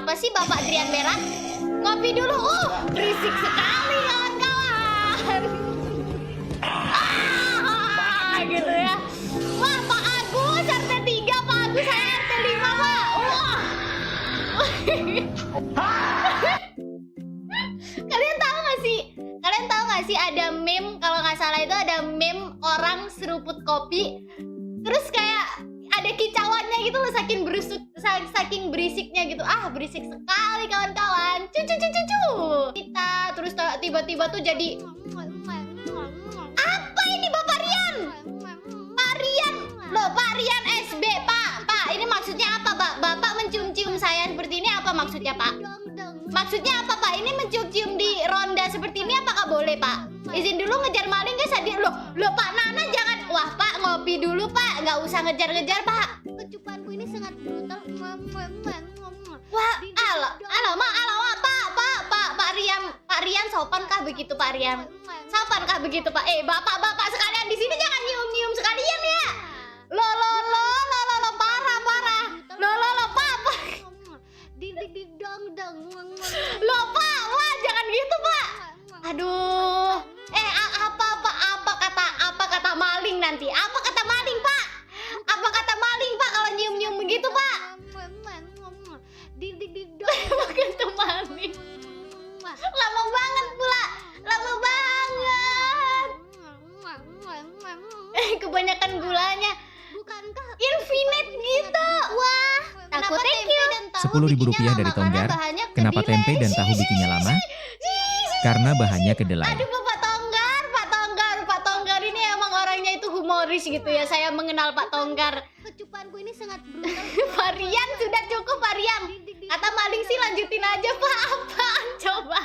Kenapa sih Bapak Drian Berat? Ngopi dulu. Berisik sekali kawan-kawan. Gitu ya. Wah, Pak Agus RT 3, Pak Agus saya RT 5, Pak. Wah. Kalian tahu nggak sih? Kalian tahu nggak sih ada meme, kalau nggak salah itu ada meme orang seruput kopi, terus kayak ada kicauannya gitu loh, saking berisiknya gitu. Berisik sekali kawan-kawan. Cucu. Kita terus tiba-tiba tuh jadi apa ini Bapak Rian? Pak Rian. Loh, Pak Rian SB, Pak, ini maksudnya apa, Pak? Bapak mencium-cium saya seperti ini apa maksudnya, Pak? Maksudnya apa, Pak? Ini mencium-cium di ronda seperti ini apakah boleh, Pak? Izin dulu ngejar maling guys. Loh, Pak Nana jangan. Wah, Pak, ngopi dulu, Pak. Nggak usah ngejar-ngejar, Pak. Kecupanku ini sangat brutal. Wah, Pak Rian sopankah begitu, Pak Rian? Sopankah begitu, Pak? Bapak sekalian di sini jangan nyium-nyium sekalian ya. Lo, parah. Lo, Pak. Loh, Pak, wah jangan gitu, Pak. Aduh. Apa kata maling nanti? Apa kata maling, Pak? Apa kata maling, Pak, kalau nyium-nyium begitu, Pak? Apa kata maling? Lama banget pula. Lama banget. Kebanyakan gulanya. Infinite gitu. Wah, takut thank you. Rp10.000 dari Tonggar. Kenapa tempe dan tahu bikinnya lama? Karena bahannya kedelai. Aduh, Pak Tonggar ini emang orangnya itu humoris gitu ya. Saya mengenal Pak Tonggar. Kecupanku ini sangat brutal. Pak Rian, sudah cukup, Pak Rian. Kata maling sih lanjutin aja, Pak. Apaan coba?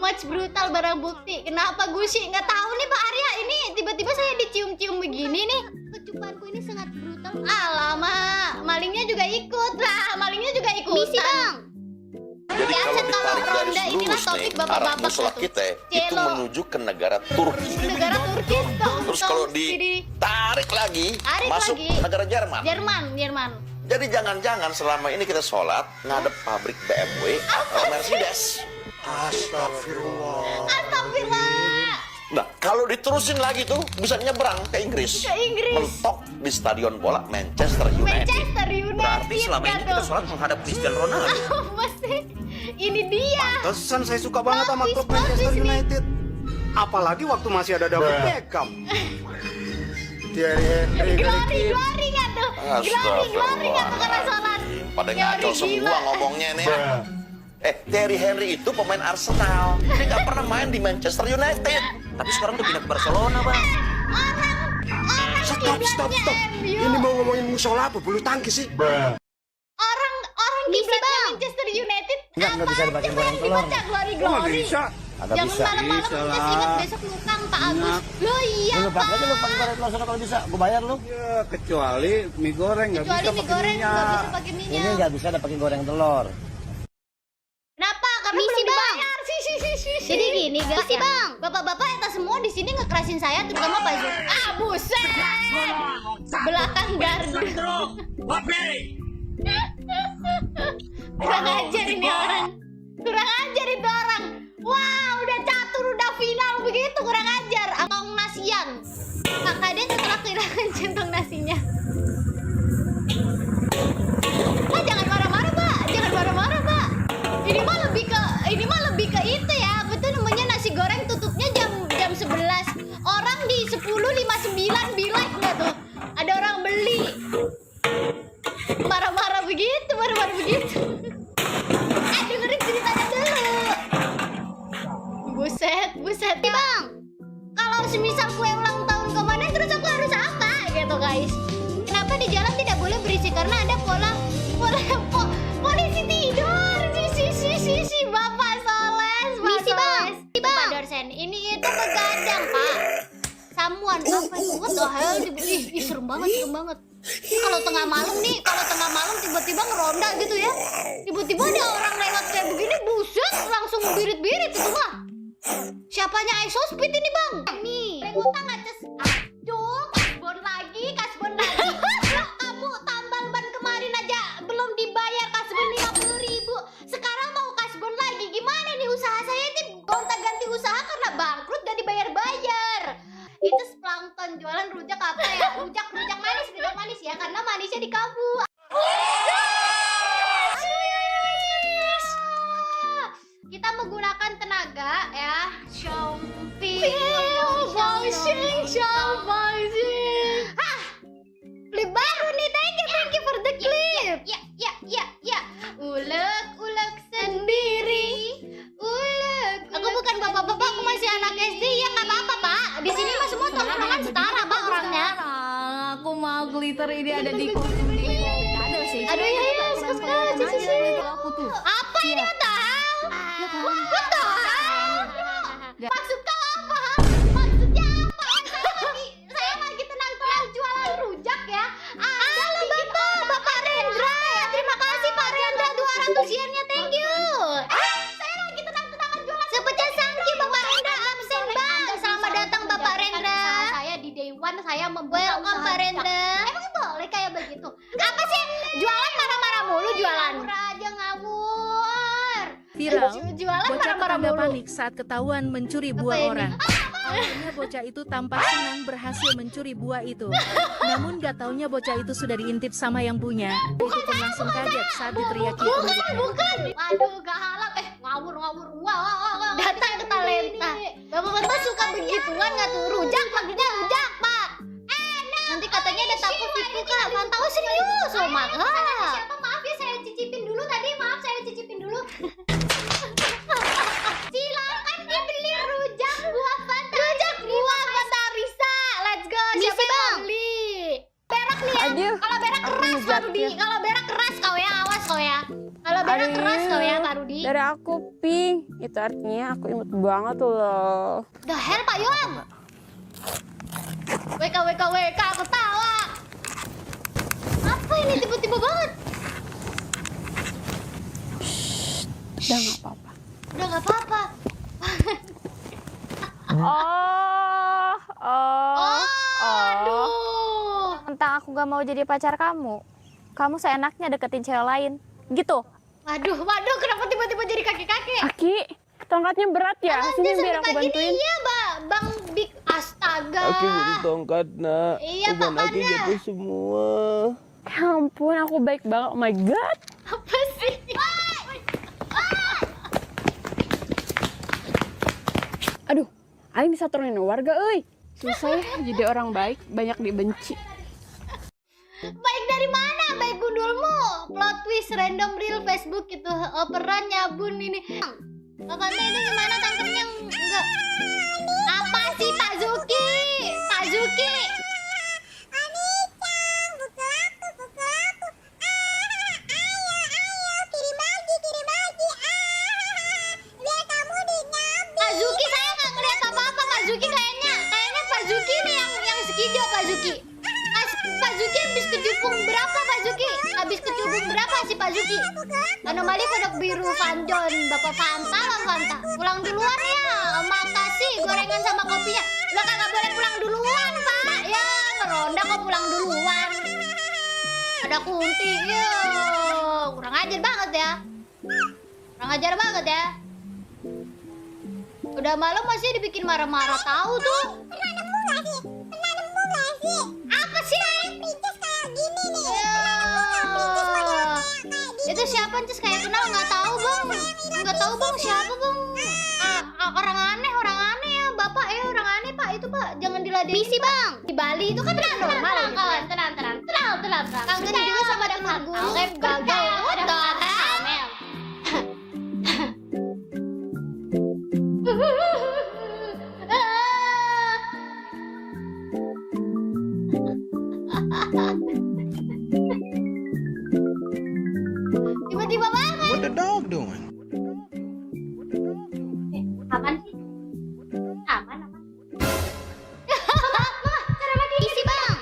Much brutal barang bukti. Kenapa Gusi? Nggak tahu nih Pak Arya. Ini tiba-tiba saya dicium-cium begini nih. Kecupanku ini sangat brutal. Alamak, malingnya juga ikut lah. Misi, Bang. Jadi kalau ditarik garis lurus nih, arah musola tuh. kita itu menuju ke negara Turki. Negara Turki tuh. Terus kalau ditarik lagi, masuk negara Jerman. Jerman. Jadi jangan-jangan selama ini kita sholat ngadep pabrik BMW atau Mercedes. Astagfirullah. Nah, kalau diterusin lagi tuh bisa nyebrang ke Inggris. Mentok di stadion bola Manchester United. Berarti selama ini kita sholat menghadap Cristiano Ronaldo. Mesti ini dia. Pantesan saya suka banget sama klub Manchester United. Apalagi waktu masih ada David Beckham. Thierry Henry, Glory nggak tuh? Glory nggak tuh karena sholat? Pada ngaco semua ngomongnya nih. Thierry Henry itu pemain Arsenal. Dia nggak pernah main di Manchester United. Tapi sekarang udah pindah ke Barcelona, Bang. Stop. Ini mau ngomongin musola apa bulu tangkis sih? Orang kiblatnya Manchester United. Nggak bisa dibaca goreng telur. Glory. Bisa. Jangan malam-malam kita ingat besok nukang Pak Agus. Lo iya, Lu Pak. pakai aja lu pakai goreng telur sana kalau bisa, gua bayar lu. Ya, kecuali mie goreng nggak bisa Kecuali mie pakai goreng nggak minyak. bisa pakai Ini minyak. nggak bisa ada pakai goreng telur. Kenapa? Karena belum dibayar. Jadi gini guys ya. Bapak-bapak eta semua di sini ngekerasin saya, terutama Pak Zul. Buset. Belakang gardu. Kurang ajar ini orang. Wah, udah catur, udah final begitu, kurang ajar. Kantong nasian. Kakak dia setelah kehilangan centong nasinya. Pak, jangan marah-marah, Pak. Ini mah lebih ke itu ya. Betul namanya nasi goreng tutupnya jam 11. Orang di 10.59 bilang nggak tuh? Ada orang beli. Marah-marah begitu. Dengerin ceritanya dulu. Buset. Bang, kalau semisal kue ulang tahun kemarin terus aku harus apa gitu guys? Kenapa di jalan tidak boleh berisik? Karena ada polisi tidur. Si Bapak Soles. Misi Bang. Pak dosen, ini itu begadang Pak. Samuan apa itu? What the hell? Ih, serem banget. Kalau tengah malam tiba-tiba ngeronda gitu ya. Tiba-tiba ada orang lewat kayak begini, buset, langsung birit-birit itu mah. Siapanya iSospid ini, Bang? Nih, utang aja. Aduh, kasbon lagi. Kamu tambal ban kemarin aja belum dibayar, kasbon. tukang jualan rujak apa ya? Rujak manis ya, karena manisnya di kalbu. Kita menggunakan tenaga ya. Clip baru nih, thank you for the clip. Ya. Ulek sendiri. Aku bukan bapak-bapak, aku masih anak SD ya, nggak apa-apa Pak. Di sini mah semua tongkrongan setara Pak orangnya. Aku mau glitter ini ada di kostum di ada sih. Aduh ya, suka sih. Aku tuh. Apa ini tahu? Betul. Maksud kau apa? Maksudnya apa? Saya lagi tenang-tenang jualan rujak ya. Ada loh Bapak Rendra. Terima kasih Pak Rendra 200 yen-nya, thank you. Saya lagi tenang-tenangan jualan. Sepecah sangki Bapak Rendra absen Bang. Selamat datang Bapak Rendra. Saya di day one saya membuat Pak Rendra. Emang boleh kayak begitu? Apa sih? Jualan marah-marah mulu jualan. Ngawur aja ngawur. Viral, Jualan bocah marah-marah tetangga mulu. panik saat ketahuan mencuri buah ini? orang. Akhirnya bocah itu tampak senang berhasil mencuri buah itu. Namun gak taunya bocah itu sudah diintip sama yang punya. Itu pun langsung kaget saat diteriaki pemiliknya. Bukan. Waduh, gak halal. Ngawur. Wah. Datang ke talenta. Bapak-bapak suka begituan gak tuh? Rujak, maksudnya rujak, Pak. Nanti katanya ada tapu tipu Kak. Pantau serius loh, Mak. Siapa? Maaf ya, saya cicipin dulu tadi. Maaf, saya cicipin dulu. Silakan dibeli rujak buah Fanta. Rujak buah Fanta Risa. Let's go. Siapa yang beli? Berak nih ya. Kalau berak keras Pak Rudi. Kalau berak keras kau ya, awas kau ya. Kalau berak keras kau ya, Pak Rudi. Dari aku pink, itu artinya aku imut banget loh. The hell Pak Yohan. WK ketawa. Apa ini tiba-tiba banget? Udah gak apa-apa. Udah gak apa-apa. Aduh. Tentang aku gak mau jadi pacar kamu. Kamu seenaknya deketin cewek lain. Gitu. Waduh, kenapa tiba-tiba jadi kakek-kakek? Aki, tongkatnya berat ya. Sini biar aku pagi bantuin. Iya, Bang Big. Astaga. Aki butuh tongkat, nak. Iya, Uban Pak Aki Panda. jatuh semua. Ya ampun, aku baik banget. Oh my god. Apa sih? Aduh, aing disaturin warga, euy. Susah ya jadi orang baik, banyak dibenci. Baik dari mana? Baik gundulmu. Plot twist random real Facebook itu operan nyabun ini. Kakak ini gimana tangkapnya? Enggak. Apa sih Pak Zuki? Pak Zuki. Pak Zuki, saya nggak ngeliat apa-apa. Pak Zuki kayaknya Pak Zuki nih yang sekijo Pak Zuki. Pak Zuki habis kecubung berapa Pak Zuki? Habis kecubung berapa sih Pak Zuki? Anomali kodok biru Vanjon, Bapak Fanta lah Fanta. Pulang duluan ya, makasih gorengan sama kopinya. Lo kagak boleh pulang duluan Pak. Ya ngeronda kok pulang duluan. Ada kunti, yo. Kurang ajar banget ya. Kurang ajar banget ya. Udah malam masih dibikin marah-marah tahu tuh. Pernah nemu gak sih? Apa sih? Pincis kayak gini nih. Itu siapa Cis kayak kenal nggak tahu Bang. Nggak tahu Bang siapa Bang. Orang aneh ya Bapak orang aneh Pak itu Pak jangan diladenin. Misi Bang. Di Bali itu kan normal kawan. Tenang. Kangen juga sama teman guru. Gagal. Udah. Tiba-tiba banget. What the dog doing? Aman sih? Aman. Cara lagi isi Bang.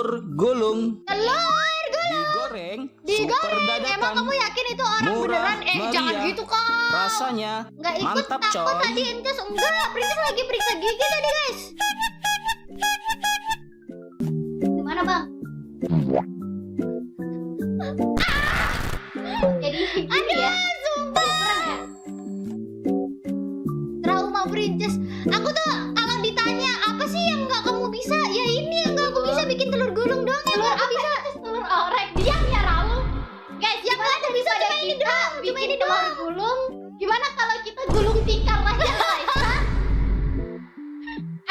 Telur gulung Digoreng. Emang kamu yakin itu orang beneran? Jangan gitu kak. rasanya Nggak ikut mantap takut coy. tadi Incus. Enggak, Princess lagi periksa gigi tadi guys. Gimana bang? Jadi gini ya. Sumpah. Serem ya? Trauma Princess. Aku tuh kalau ditanya apa sih yang nggak kamu bisa, ya ini yang nggak aku bisa, bikin telur gulung doang. Telur apa bisa? Telur orek. Diam ya Raul. Guys, yang ada bisa cuma ini doang. Cuma ini doang. Telur gulung. Gimana kalau kita gulung tikar aja guys?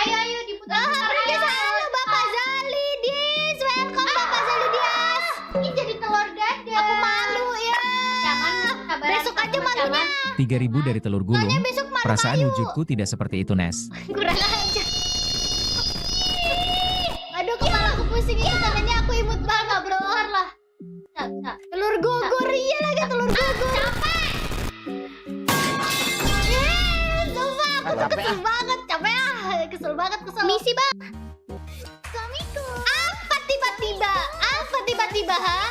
Ayo diputar. Halo Bapak Zalidis. Welcome Bapak Zalidias. Ini jadi telur dadar. Aku malu ya. Besok aja malunya. 3.000 dari telur gulung. Soalnya besok malu Perasaan Bayu. wujudku tidak seperti itu, Nes. Kurang aja. Aduh kepala aku pusing ini tangannya aku imut banget bro lah. Telur gugur iya lagi telur gugur. Capek. Sumpah aku tuh kesel banget, capek kesel banget kesel. Misi bang. Assalamualaikum. Apa tiba-tiba ha?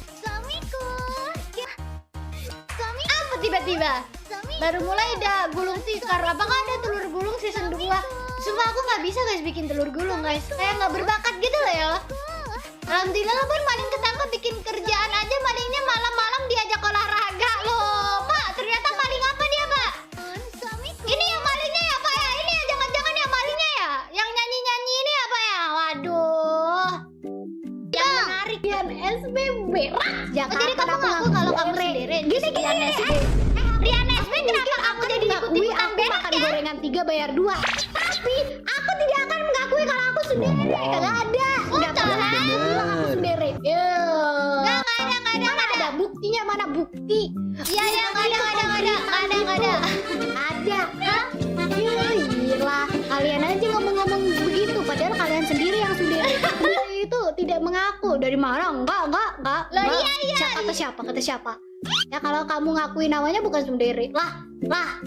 Assalamualaikum. Apa tiba-tiba? Baru mulai udah gulung tikar. Apakah ada telur gulung season 2? Sumpah aku nggak bisa guys bikin telur gulung guys. Kayak nggak berbakat gitu loh ya. Alhamdulillah pun maling ketangkep bikin kerjaan aja, malingnya malam-malam diajak olahraga loh. Pak, ternyata maling apa dia Pak? Ini yang malingnya ya Pak ya? Ini ya jangan-jangan yang malingnya ya? Yang nyanyi-nyanyi ini apa ya? Waduh. Yang menarik. Rian SB berak. Jadi kamu ngaku kalau kamu sendiri. Gini. Rian SB kenapa aku jadi ikut-ikutan makan gorengan 3 bayar 2? Tapi aku tidak akan mengakui kalau aku sendiri. Kagak ada. Udah pernah aku bilang aku sendiri. Nggak ada. Buktinya mana bukti? Iya nggak ada. Ada. Hah? Gila. Kalian aja ngomong-ngomong begitu. Padahal kalian sendiri yang sendiri. Itu tidak mengaku. Dari mana? Enggak. Lah iya. Kata siapa? Ya kalau kamu ngakui namanya bukan sendiri. Lah.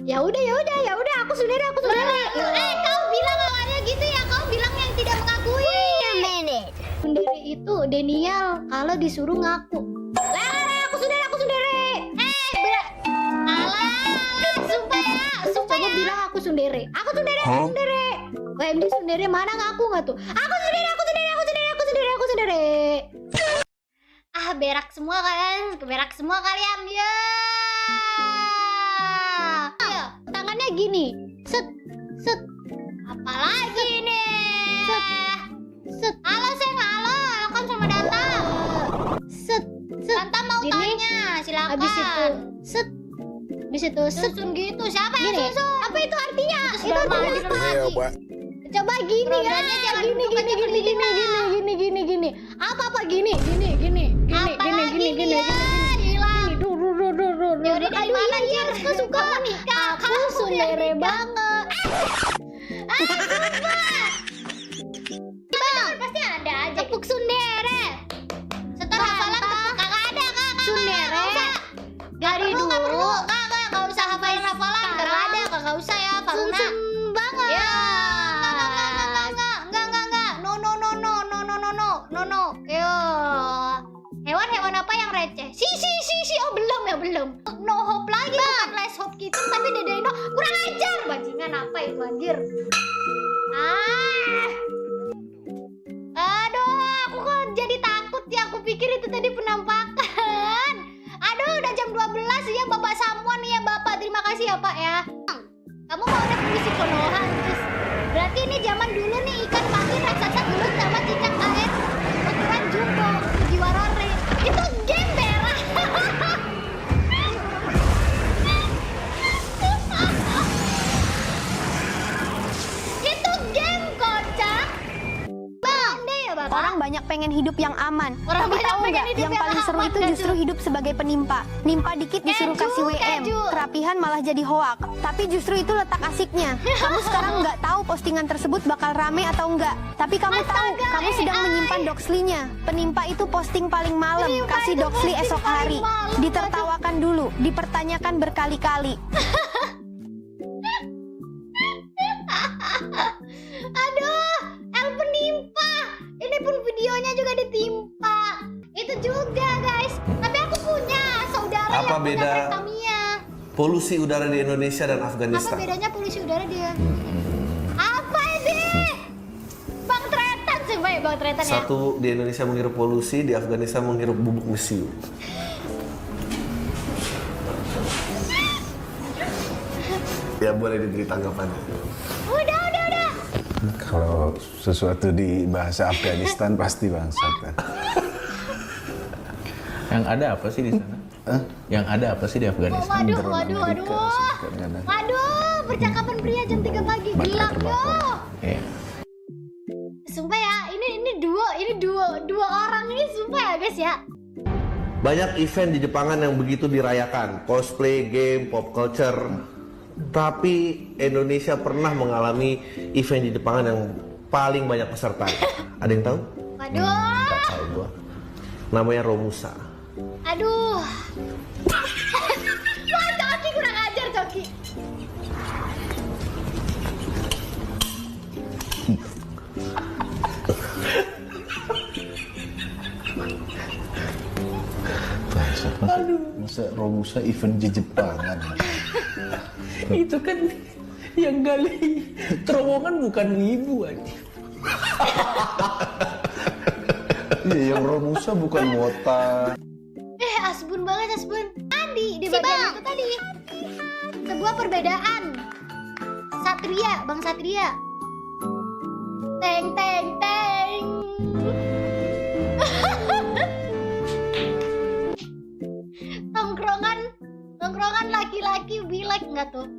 Ya udah. Aku sendiri. Kau bilang awalnya gitu ya. Kau bilang yang tidak mengakui. Sendiri itu Denial kalau disuruh ngaku. Aku sendiri. Sumpah ya. Coba bilang aku sendiri. Aku sendiri. WMD sendiri mana ngaku nggak tuh? Aku sendiri. Berak semua kalian ya. Ayo, tangannya gini. Set. Apalagi nih? Set. Halo Seng, halo kan sama Danta. Set. Danta mau tanya, silakan. Habis itu susun gitu. Siapa yang susun? Apa itu artinya? Itu artinya apa? Coba gini ya. Gini. Apa gini. Yaudah dari mana dia suka menikah? Aku sundere banget. Bang, pasti ada aja. Tepuk sundere. Setelah hafalan tepuk kagak ada kak. Sundere. Dari dulu. Kagak usah hafalan. Kagak usah ya, Faruna. Banget. Ya. No. Yo. Hewan apa yang receh? Si. Oh belum. No hope lagi, bukan less hope gitu. Tapi Dede No kurang ajar. Bajingan apa itu anjir? Aduh, aku kok jadi takut ya. Aku pikir itu tadi penampakan. Aduh, udah jam 12 ya Bapak Samuan ya Bapak. Terima kasih ya Pak ya. Kamu mau udah puisi Konoha terus. Berarti ini zaman dulu nih ikan patin raksasa dulu sama cicak air. Ukuran jumbo, Fujiwara-re. Itu game merah. Itu game kocak. Bang, ya Bapak. Orang banyak pengen hidup yang aman. Orang Tapi banyak tahu pengen nggak, hidup yang yang paling seru aman, itu justru hidup sebagai penimpa. Nimpa dikit disuruh kasih WM, kerapihan malah jadi hoak. Tapi justru itu letak asiknya. Kamu sekarang nggak tahu postingan tersebut bakal rame atau enggak. Tapi kamu tahu, kamu sedang menyimpan doxlinya. Penimpa itu posting paling malam, kasih doxli esok hari. Ditertawakan dulu, dipertanyakan berkali-kali. Aduh, El penimpa. Ini pun video beda polusi udara di Indonesia dan Apa Afghanistan? bedanya polusi udara dia? Apa ini? Bang Tretan coba ya Bang Tretan ya. Satu, di Indonesia menghirup polusi, di Afghanistan menghirup bubuk mesiu. Ya boleh diberi tanggapannya. Udah. Kalau sesuatu di bahasa Afghanistan pasti bangsat kan. Yang ada apa sih di sana? Yang ada apa sih di Afghanistan? Waduh, percakapan pria jam 3 pagi. Gelap yo. Iya. Sumpah ya, ini dua orang ini sumpah ya guys ya. Banyak event di Jepangan yang begitu dirayakan, cosplay, game, pop culture. Tapi Indonesia pernah mengalami event di Jepangan yang paling banyak peserta. Ada yang tahu? Waduh. Nggak tahu gua. Namanya Romusa. Aduh. Wah, Coki kurang ajar Coki. Masa Romusa event di Jepangan. Itu kan yang gali terowongan bukan ibu aja. Iya, yang Romusa bukan Wota. Asbun banget Asbun. Tadi di bagian itu tadi. Sebuah perbedaan. Satria, Bang Satria. Teng teng teng. Tongkrongan laki-laki bilek nggak tuh?